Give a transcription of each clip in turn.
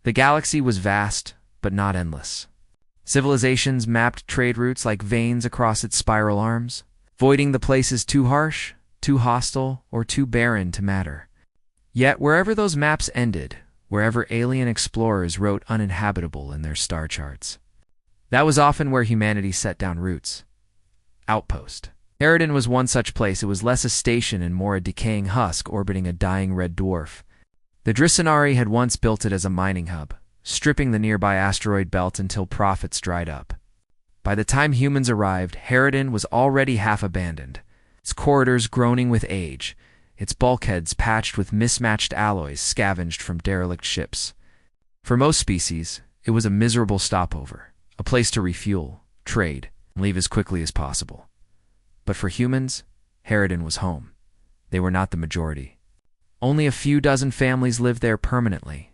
The galaxy was vast, but not endless. Civilizations mapped trade routes like veins across its spiral arms, voiding the places too harsh, too hostile, or too barren to matter. Yet wherever those maps ended, wherever alien explorers wrote uninhabitable in their star charts, that was often where humanity set down roots. Outpost. Eridan was one such place. It was less a station and more a decaying husk orbiting a dying red dwarf. The Drissanari had once built it as a mining hub, stripping the nearby asteroid belt until profits dried up. By the time humans arrived, Eridan was already half abandoned, its corridors groaning with age, its bulkheads patched with mismatched alloys scavenged from derelict ships. For most species, it was a miserable stopover, a place to refuel, trade, and leave as quickly as possible. But for humans, Eridan was home. They were not the majority. Only a few dozen families lived there permanently.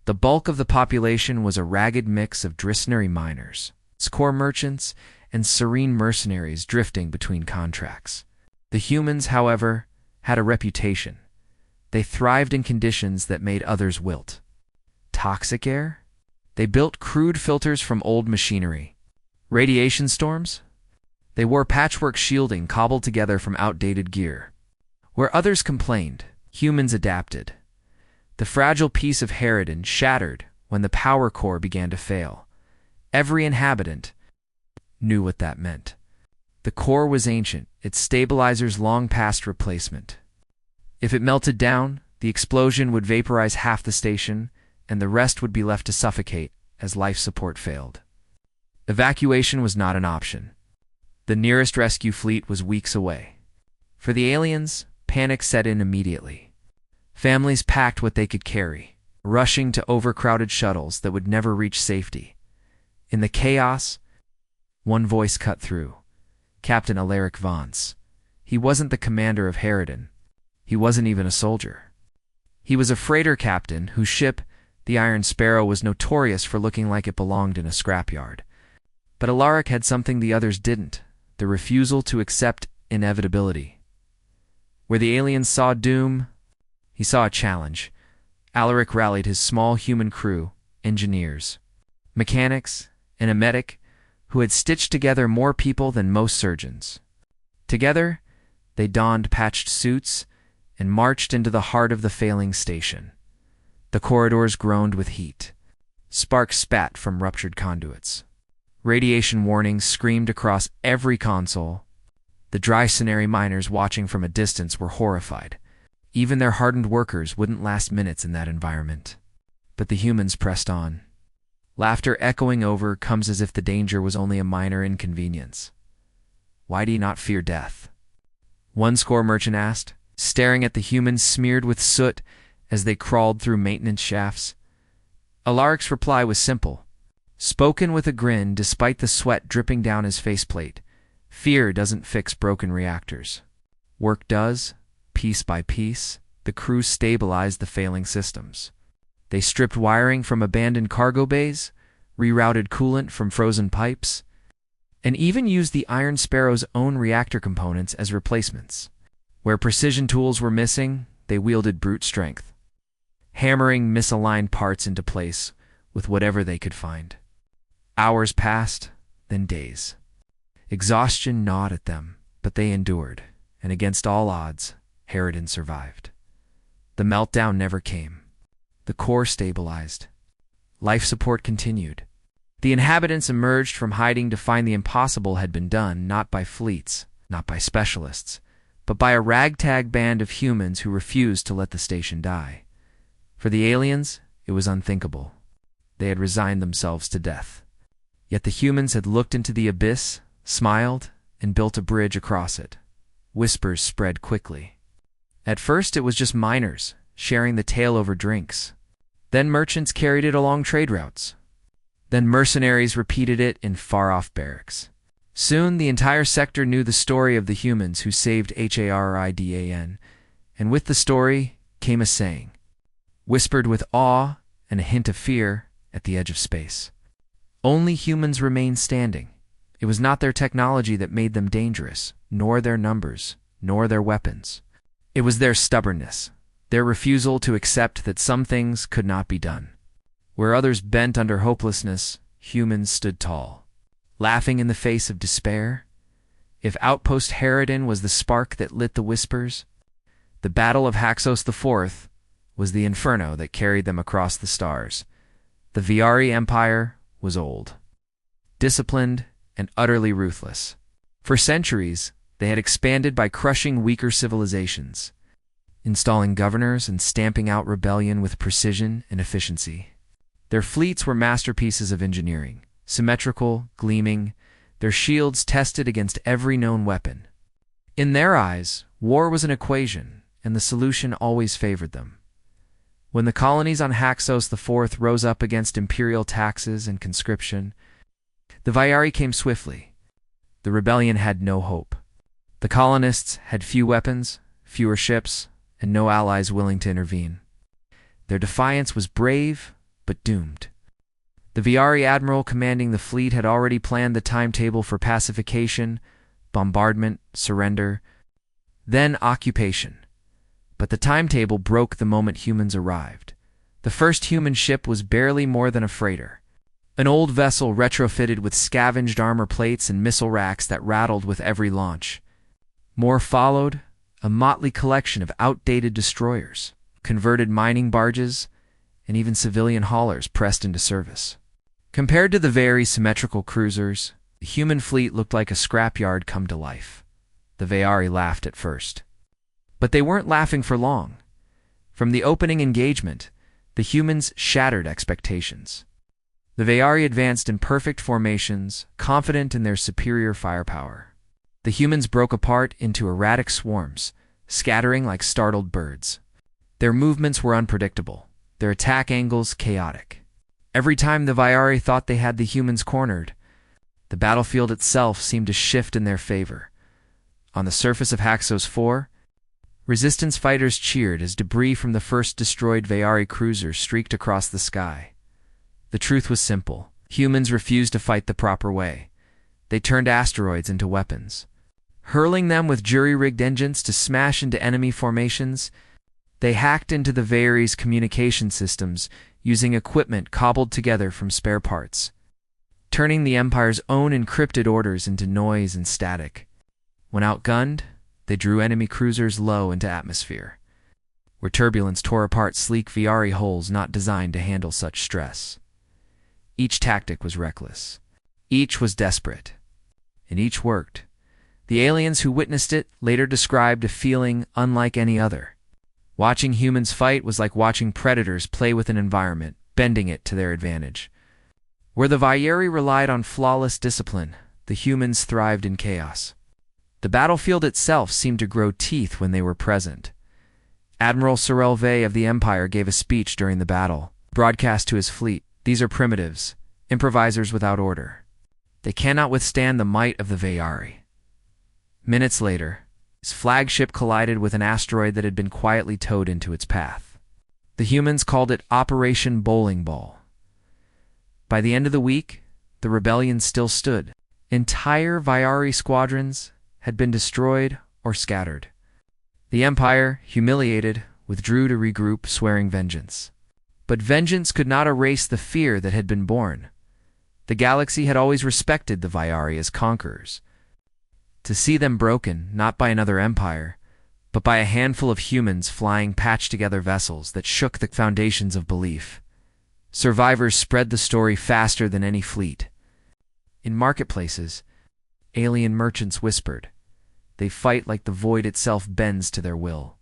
The bulk of the population was a ragged mix of Drissanari miners, score merchants, and serene mercenaries drifting between contracts. The humans, however, had a reputation. They thrived in conditions that made others wilt. Toxic air? They built crude filters from old machinery. Radiation storms? They wore patchwork shielding cobbled together from outdated gear. Where others complained, humans adapted. The fragile peace of Eridan shattered when the power core began to fail. Every inhabitant knew what that meant. The core was ancient, its stabilizers long past replacement. If it melted down, the explosion would vaporize half the station, and the rest would be left to suffocate as life support failed. Evacuation was not an option. The nearest rescue fleet was weeks away. For the aliens, panic set in immediately. Families packed what they could carry, rushing to overcrowded shuttles that would never reach safety. In the chaos, one voice cut through. Captain Alaric Vance. He wasn't the commander of Eridan. He wasn't even a soldier. He was a freighter captain whose ship, the Iron Sparrow, was notorious for looking like it belonged in a scrapyard. But Alaric had something the others didn't, the refusal to accept inevitability. Where the aliens saw doom, he saw a challenge. Alaric rallied his small human crew, engineers, mechanics, and a medic who had stitched together more people than most surgeons. Together, they donned patched suits and marched into the heart of the failing station. The corridors groaned with heat. Sparks spat from ruptured conduits. Radiation warnings screamed across every console. The Drissanari miners watching from a distance were horrified. Even their hardened workers wouldn't last minutes in that environment. But the humans pressed on. Laughter echoing over comes as if the danger was only a minor inconvenience. Why do you not fear death? One score merchant asked, staring at the humans smeared with soot as they crawled through maintenance shafts. Alaric's reply was simple, spoken with a grin despite the sweat dripping down his faceplate. Fear doesn't fix broken reactors. Work does. Piece by piece, the crew stabilized the failing systems. They stripped wiring from abandoned cargo bays, rerouted coolant from frozen pipes, and even used the Iron Sparrow's own reactor components as replacements. Where precision tools were missing, they wielded brute strength, hammering misaligned parts into place with whatever they could find. Hours passed, then days. Exhaustion gnawed at them, but they endured, and against all odds, Eridan survived. The meltdown never came. The core stabilized. Life support continued. The inhabitants emerged from hiding to find the impossible had been done, not by fleets, not by specialists, but by a ragtag band of humans who refused to let the station die. For the aliens, it was unthinkable. They had resigned themselves to death. Yet the humans had looked into the abyss, smiled, and built a bridge across it. Whispers spread quickly. At first, it was just miners, sharing the tale over drinks. Then merchants carried it along trade routes. Then mercenaries repeated it in far-off barracks. Soon, the entire sector knew the story of the humans who saved Heridan, and with the story came a saying, whispered with awe and a hint of fear at the edge of space. Only humans remained standing. It was not their technology that made them dangerous, nor their numbers, nor their weapons. It was their stubbornness, their refusal to accept that some things could not be done. Where others bent under hopelessness, humans stood tall, laughing in the face of despair. If Outpost Harridan was the spark that lit the whispers, the Battle of Haxos IV was the inferno that carried them across the stars. The Viari Empire was old, disciplined, and utterly ruthless. For centuries, they had expanded by crushing weaker civilizations, installing governors and stamping out rebellion with precision and efficiency. Their fleets were masterpieces of engineering, symmetrical, gleaming, their shields tested against every known weapon. In their eyes, war was an equation, and the solution always favored them. When the colonies on Haxos IV rose up against imperial taxes and conscription, the Viari came swiftly. The rebellion had no hope. The colonists had few weapons, fewer ships, and no allies willing to intervene. Their defiance was brave, but doomed. The Viari admiral commanding the fleet had already planned the timetable for pacification, bombardment, surrender, then occupation. But the timetable broke the moment humans arrived. The first human ship was barely more than a freighter, an old vessel retrofitted with scavenged armor plates and missile racks that rattled with every launch. More followed, a motley collection of outdated destroyers, converted mining barges, and even civilian haulers pressed into service. Compared to the very symmetrical cruisers, the human fleet looked like a scrapyard come to life. The Viari laughed at first. But they weren't laughing for long. From the opening engagement, the humans shattered expectations. The Viari advanced in perfect formations, confident in their superior firepower. The humans broke apart into erratic swarms, scattering like startled birds. Their movements were unpredictable, their attack angles chaotic. Every time the Viari thought they had the humans cornered, the battlefield itself seemed to shift in their favor. On the surface of Haxos IV, resistance fighters cheered as debris from the first destroyed Viari cruiser streaked across the sky. The truth was simple. Humans refused to fight the proper way. They turned asteroids into weapons. Hurling them with jury-rigged engines to smash into enemy formations, they hacked into the Viari's communication systems using equipment cobbled together from spare parts, turning the Empire's own encrypted orders into noise and static. When outgunned, they drew enemy cruisers low into atmosphere, where turbulence tore apart sleek Viari hulls not designed to handle such stress. Each tactic was reckless. Each was desperate. And each worked. The aliens who witnessed it later described a feeling unlike any other. Watching humans fight was like watching predators play with an environment, bending it to their advantage. Where the Viari relied on flawless discipline, the humans thrived in chaos. The battlefield itself seemed to grow teeth when they were present. Admiral Sorel Vey of the Empire gave a speech during the battle, broadcast to his fleet. These are primitives, improvisers without order. They cannot withstand the might of the Viari. Minutes later, his flagship collided with an asteroid that had been quietly towed into its path. The humans called it Operation Bowling Ball. By the end of the week, the rebellion still stood. Entire Viari squadrons had been destroyed or scattered. The Empire, humiliated, withdrew to regroup, swearing vengeance. But vengeance could not erase the fear that had been born. The galaxy had always respected the Viari as conquerors. To see them broken, not by another empire, but by a handful of humans flying patched-together vessels that shook the foundations of belief. Survivors spread the story faster than any fleet. In marketplaces, alien merchants whispered, "They fight like the void itself bends to their will."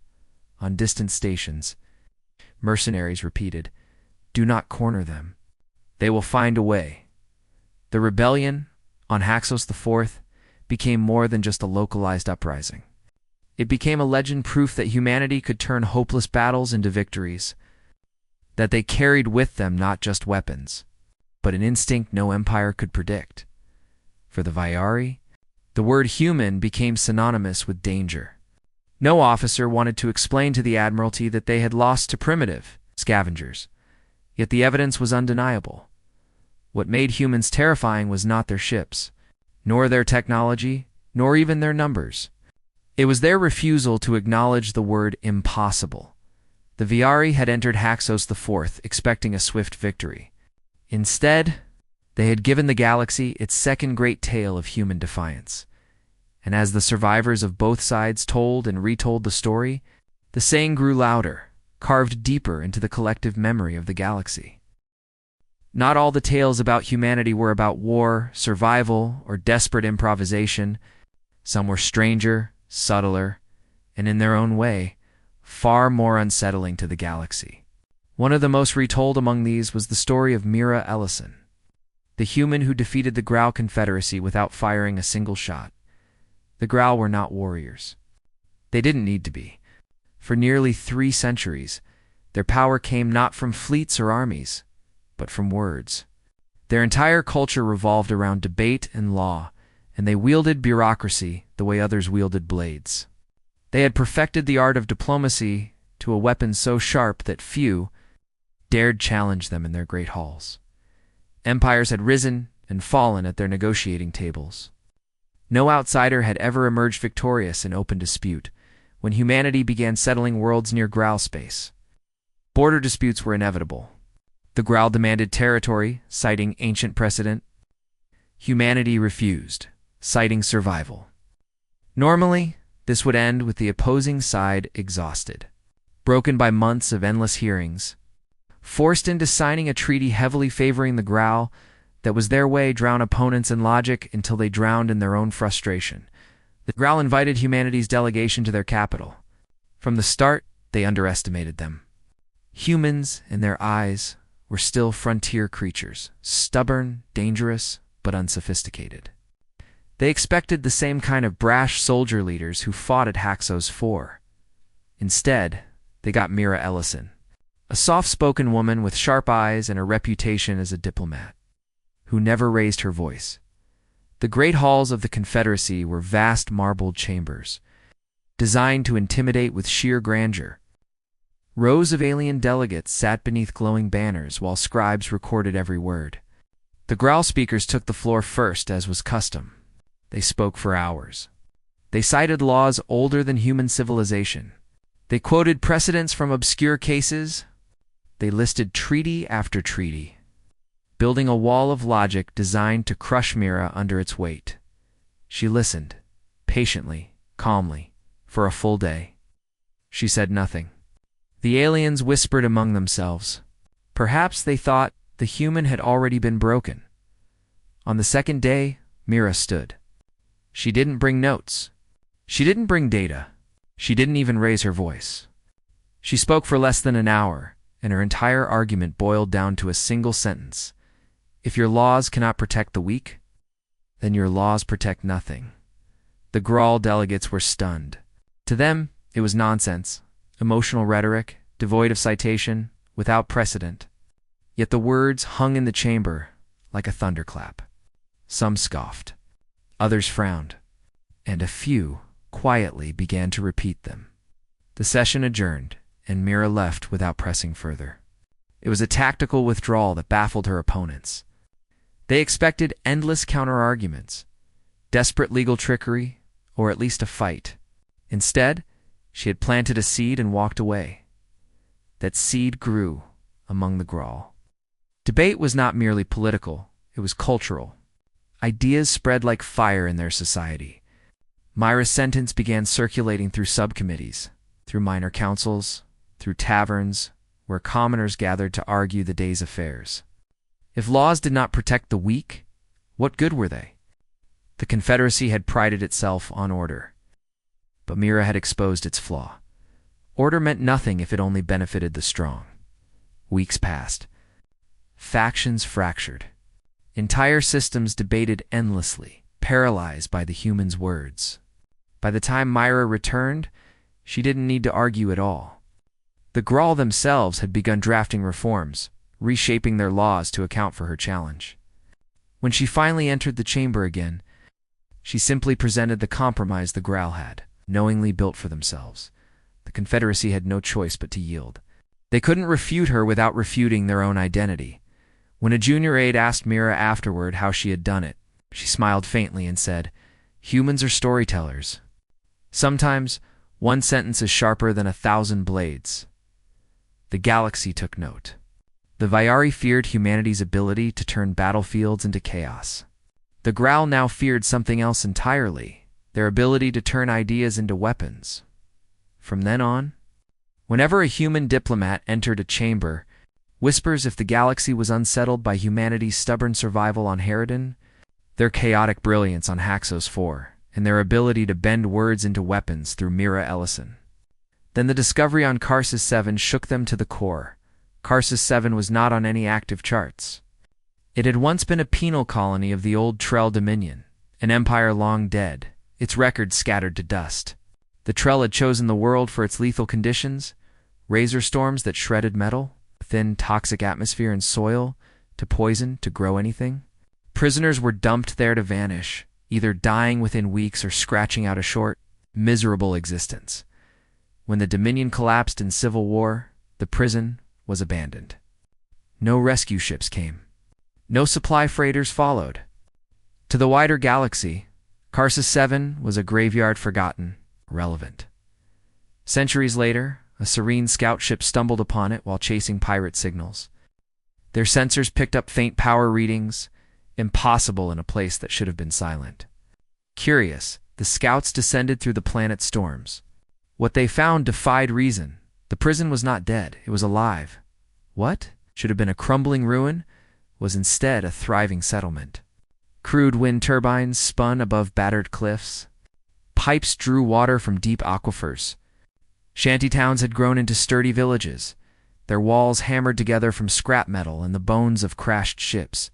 On distant stations, mercenaries repeated, "Do not corner them. They will find a way." The rebellion, on Haxos IV, became more than just a localized uprising. It became a legend, proof that humanity could turn hopeless battles into victories, that they carried with them not just weapons, but an instinct no empire could predict. For the Viari, the word human became synonymous with danger. No officer wanted to explain to the Admiralty that they had lost to primitive scavengers, yet the evidence was undeniable. What made humans terrifying was not their ships, nor their technology, nor even their numbers. It was their refusal to acknowledge the word impossible. The Viari had entered Haxos IV, expecting a swift victory. Instead, they had given the galaxy its second great tale of human defiance. And as the survivors of both sides told and retold the story, the saying grew louder, carved deeper into the collective memory of the galaxy. Not all the tales about humanity were about war, survival, or desperate improvisation. Some were stranger, subtler, and in their own way, far more unsettling to the galaxy. One of the most retold among these was the story of Mira Ellison, the human who defeated the Grau Confederacy without firing a single shot. The Grau were not warriors. They didn't need to be. For nearly 3 centuries, their power came not from fleets or armies, but from words. Their entire culture revolved around debate and law, and they wielded bureaucracy the way others wielded blades. They had perfected the art of diplomacy to a weapon so sharp that few dared challenge them in their great halls. Empires had risen and fallen at their negotiating tables. No outsider had ever emerged victorious in open dispute when humanity began settling worlds near Grau space. Border disputes were inevitable. The Grau demanded territory, citing ancient precedent. Humanity refused, citing survival. Normally, this would end with the opposing side exhausted, broken by months of endless hearings, forced into signing a treaty heavily favoring the Grau that was their way drown opponents in logic until they drowned in their own frustration. The Grau invited humanity's delegation to their capital. From the start, they underestimated them. Humans, in their eyes, were still frontier creatures, stubborn, dangerous, but unsophisticated. They expected the same kind of brash soldier leaders who fought at Haxos IV. Instead, they got Mira Ellison, a soft-spoken woman with sharp eyes and a reputation as a diplomat, who never raised her voice. The great halls of the Confederacy were vast marbled chambers, designed to intimidate with sheer grandeur. Rows of alien delegates sat beneath glowing banners while scribes recorded every word. The Grau speakers took the floor first, as was custom. They spoke for hours. They cited laws older than human civilization. They quoted precedents from obscure cases. They listed treaty after treaty, building a wall of logic designed to crush Mira under its weight. She listened, patiently, calmly, for a full day. She said nothing. The aliens whispered among themselves. Perhaps they thought the human had already been broken. On the second day, Mira stood. She didn't bring notes. She didn't bring data. She didn't even raise her voice. She spoke for less than an hour, and her entire argument boiled down to a single sentence. If your laws cannot protect the weak, then your laws protect nothing. The Grau delegates were stunned. To them, it was nonsense, emotional rhetoric, devoid of citation, without precedent. Yet the words hung in the chamber like a thunderclap. Some scoffed. Others frowned, and a few quietly began to repeat them. The session adjourned, and Mira left without pressing further. It was a tactical withdrawal that baffled her opponents. They expected endless counter-arguments, desperate legal trickery, or at least a fight. Instead, she had planted a seed and walked away. That seed grew among the Grau. Debate was not merely political, it was cultural. Ideas spread like fire in their society. Mira's sentence began circulating through subcommittees, through minor councils, through taverns, where commoners gathered to argue the day's affairs. If laws did not protect the weak, what good were they? The Confederacy had prided itself on order, but Mira had exposed its flaw. Order meant nothing if it only benefited the strong. Weeks passed. Factions fractured. Entire systems debated endlessly, paralyzed by the humans' words. By the time Mira returned, she didn't need to argue at all. The Grau themselves had begun drafting reforms, reshaping their laws to account for her challenge. When she finally entered the chamber again, she simply presented the compromise the Grau had, knowingly built for themselves. The Confederacy had no choice but to yield. They couldn't refute her without refuting their own identity. When a junior aide asked Mira afterward how she had done it, she smiled faintly and said, "Humans are storytellers. Sometimes one sentence is sharper than 1,000 blades." The galaxy took note. The Vyari feared humanity's ability to turn battlefields into chaos. The Growl now feared something else entirely, their ability to turn ideas into weapons. From then on, whenever a human diplomat entered a chamber, whispers if the galaxy was unsettled by humanity's stubborn survival on Harridan, their chaotic brilliance on Haxos 4, and their ability to bend words into weapons through Mira Ellison. Then the discovery on Karsus 7 shook them to the core. Karsus 7 was not on any active charts. It had once been a penal colony of the old Trell Dominion, an empire long dead, its records scattered to dust. The Trell had chosen the world for its lethal conditions, razor storms that shredded metal, a thin, toxic atmosphere and soil, to poison, to grow anything. Prisoners were dumped there to vanish, either dying within weeks or scratching out a short, miserable existence. When the Dominion collapsed in civil war, the prison was abandoned. No rescue ships came. No supply freighters followed. To the wider galaxy, Karsus 7 was a graveyard forgotten, irrelevant. Centuries later, a serene scout ship stumbled upon it while chasing pirate signals. Their sensors picked up faint power readings, impossible in a place that should have been silent. Curious, the scouts descended through the planet's storms. What they found defied reason. The prison was not dead, it was alive. What should have been a crumbling ruin was instead a thriving settlement. Crude wind turbines spun above battered cliffs. Pipes drew water from deep aquifers. Shantytowns had grown into sturdy villages, their walls hammered together from scrap metal and the bones of crashed ships.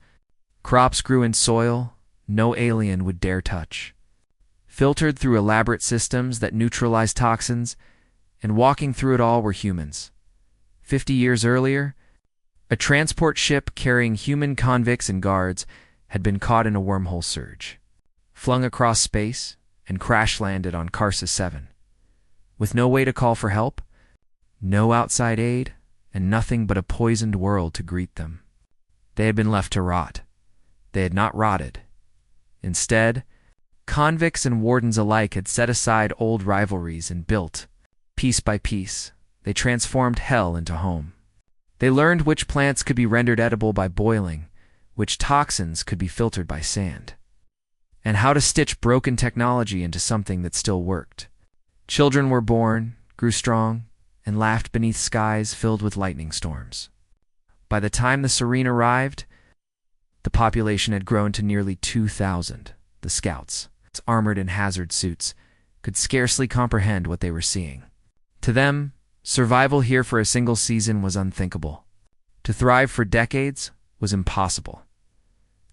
Crops grew in soil no alien would dare touch. Filtered through elaborate systems that neutralized toxins, and walking through it all were humans. 50 years earlier, a transport ship carrying human convicts and guards had been caught in a wormhole surge, flung across space, and crash-landed on Karsus 7. With no way to call for help, no outside aid, and nothing but a poisoned world to greet them. They had been left to rot. They had not rotted. Instead, convicts and wardens alike had set aside old rivalries and built, piece by piece, they transformed hell into home. They learned which plants could be rendered edible by boiling, which toxins could be filtered by sand, and how to stitch broken technology into something that still worked. Children were born, grew strong, and laughed beneath skies filled with lightning storms. By the time the Serene arrived, the population had grown to nearly 2,000. The scouts, armored in hazard suits, could scarcely comprehend what they were seeing. To them, survival here for a single season was unthinkable. To thrive for decades was impossible.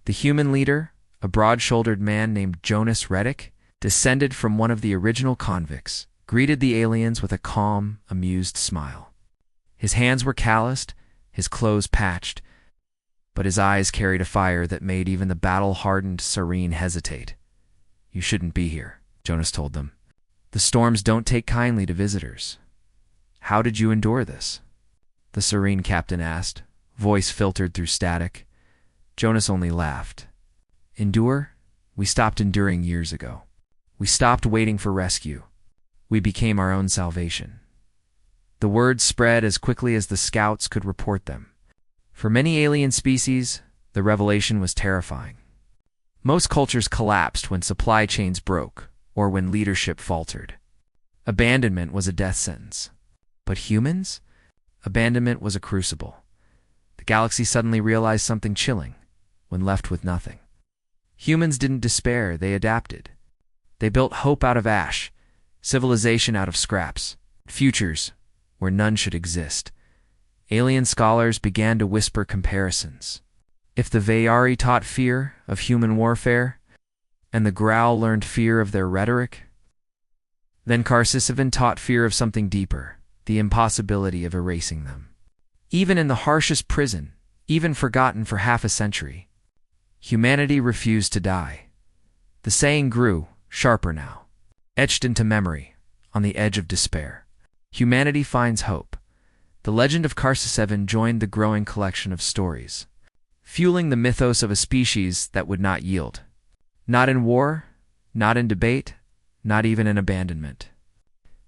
The human leader, a broad-shouldered man named Jonas Reddick, descended from one of the original convicts, greeted the aliens with a calm, amused smile. His hands were calloused, his clothes patched, but his eyes carried a fire that made even the battle-hardened Serene hesitate. "You shouldn't be here," Jonas told them. "The storms don't take kindly to visitors." "How did you endure this?" the Serene captain asked, voice filtered through static. Jonas only laughed. "Endure? We stopped enduring years ago. We stopped waiting for rescue. We became our own salvation." The words spread as quickly as the scouts could report them. For many alien species, the revelation was terrifying. Most cultures collapsed when supply chains broke or when leadership faltered. Abandonment was a death sentence. But humans? Abandonment was a crucible. The galaxy suddenly realized something chilling when left with nothing. Humans didn't despair, they adapted. They built hope out of ash, civilization out of scraps, futures where none should exist. Alien scholars began to whisper comparisons. If the Vyari taught fear of human warfare, and the Growl learned fear of their rhetoric, then Karsus 7 taught fear of something deeper, the impossibility of erasing them. Even in the harshest prison, even forgotten for half a century, humanity refused to die. The saying grew, sharper now, etched into memory, on the edge of despair. Humanity finds hope. The legend of Karsus 7 joined the growing collection of stories, fueling the mythos of a species that would not yield. Not in war, not in debate, not even in abandonment.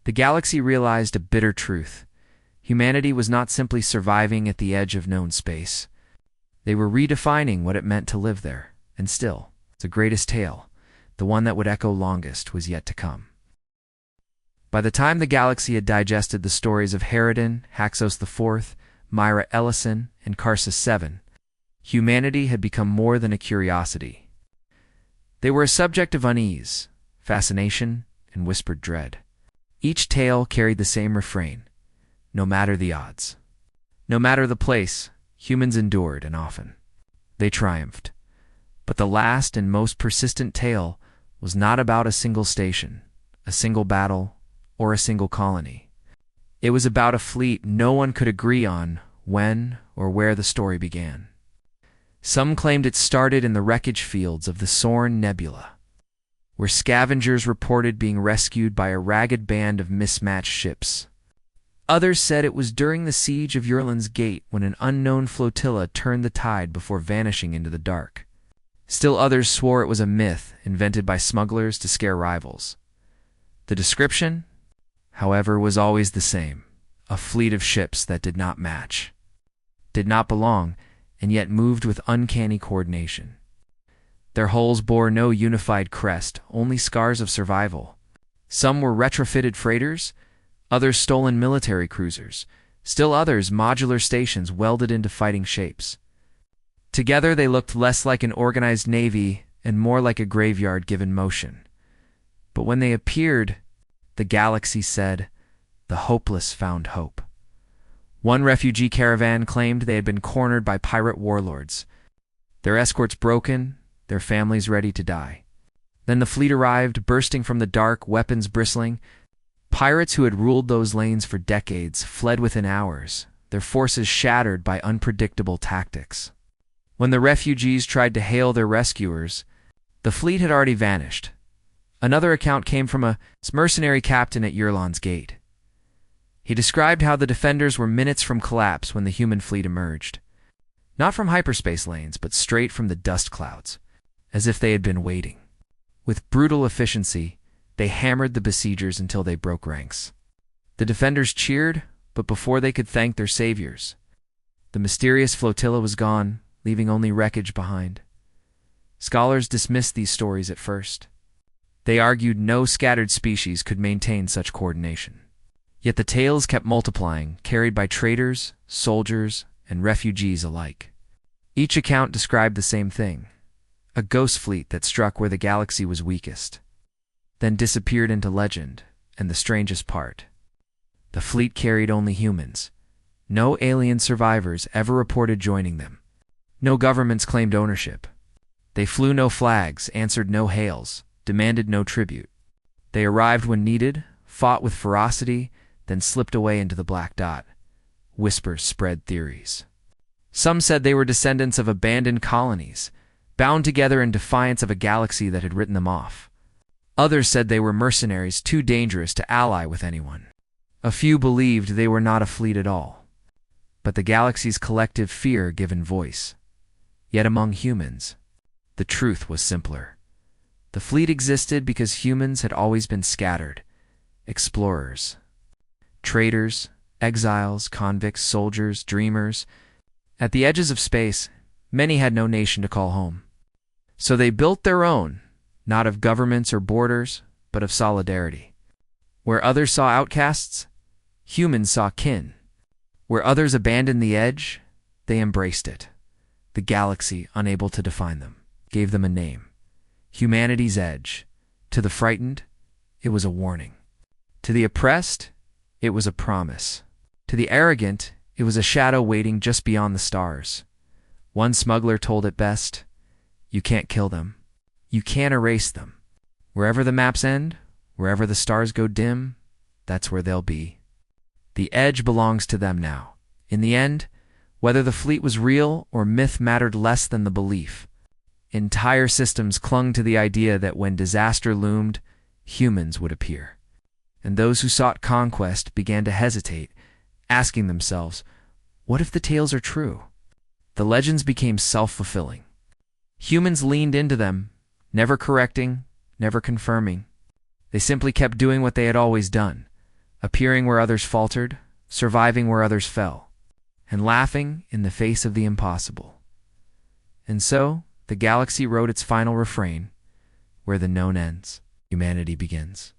The galaxy realized a bitter truth. Humanity was not simply surviving at the edge of known space. They were redefining what it meant to live there, and still, the greatest tale, the one that would echo longest, was yet to come. By the time the galaxy had digested the stories of Harridan, Haxos IV, Myra Ellison, and Karsus 7, humanity had become more than a curiosity. They were a subject of unease, fascination, and whispered dread. Each tale carried the same refrain: no matter the odds. No matter the place, humans endured, and often they triumphed. But the last and most persistent tale was not about a single station, a single battle, or a single colony. It was about a fleet no one could agree on when or where the story began. Some claimed it started in the wreckage fields of the Sorn Nebula, where scavengers reported being rescued by a ragged band of mismatched ships. Others said it was during the siege of Earthlings Gate when an unknown flotilla turned the tide before vanishing into the dark. Still others swore it was a myth invented by smugglers to scare rivals. The description, however, was always the same: a fleet of ships that did not match, did not belong, and yet moved with uncanny coordination. Their hulls bore no unified crest, only scars of survival. Some were retrofitted freighters, others stolen military cruisers, still others modular stations welded into fighting shapes. Together they looked less like an organized navy and more like a graveyard given motion. But when they appeared, the galaxy said, "The hopeless found hope." One refugee caravan claimed they had been cornered by pirate warlords, their escorts broken, their families ready to die. Then the fleet arrived, bursting from the dark, weapons bristling. Pirates who had ruled those lanes for decades fled within hours, their forces shattered by unpredictable tactics. When the refugees tried to hail their rescuers, the fleet had already vanished. Another account came from a mercenary captain at Earthlings Gate. He described how the defenders were minutes from collapse when the human fleet emerged. Not from hyperspace lanes, but straight from the dust clouds, as if they had been waiting. With brutal efficiency, they hammered the besiegers until they broke ranks. The defenders cheered, but before they could thank their saviors, the mysterious flotilla was gone, leaving only wreckage behind. Scholars dismissed these stories at first. They argued no scattered species could maintain such coordination. Yet the tales kept multiplying, carried by traders, soldiers, and refugees alike. Each account described the same thing: a ghost fleet that struck where the galaxy was weakest, then disappeared into legend. And the strangest part: the fleet carried only humans. No alien survivors ever reported joining them. No governments claimed ownership. They flew no flags, answered no hails, demanded no tribute. They arrived when needed, fought with ferocity, then slipped away into the black dot. Whispers spread theories. Some said they were descendants of abandoned colonies, bound together in defiance of a galaxy that had written them off. Others said they were mercenaries too dangerous to ally with anyone. A few believed they were not a fleet at all, but the galaxy's collective fear given voice. Yet among humans, the truth was simpler. The fleet existed because humans had always been scattered: explorers, traders, exiles, convicts, soldiers, dreamers. At the edges of space, many had no nation to call home. So they built their own, not of governments or borders, but of solidarity. Where others saw outcasts, humans saw kin. Where others abandoned the edge, they embraced it. The galaxy, unable to define them, gave them a name: humanity's edge. To the frightened, it was a warning. To the oppressed, it was a promise. To the arrogant, it was a shadow waiting just beyond the stars. One smuggler told it best: "You can't kill them. You can't erase them. Wherever the maps end, wherever the stars go dim, that's where they'll be." The edge belongs to them now. In the end, whether the fleet was real or myth mattered less than the belief. Entire systems clung to the idea that when disaster loomed, humans would appear. And those who sought conquest began to hesitate, asking themselves, what if the tales are true? The legends became self-fulfilling. Humans leaned into them, never correcting, never confirming. They simply kept doing what they had always done, appearing where others faltered, surviving where others fell, and laughing in the face of the impossible. And so, the galaxy wrote its final refrain, where the known ends, humanity begins.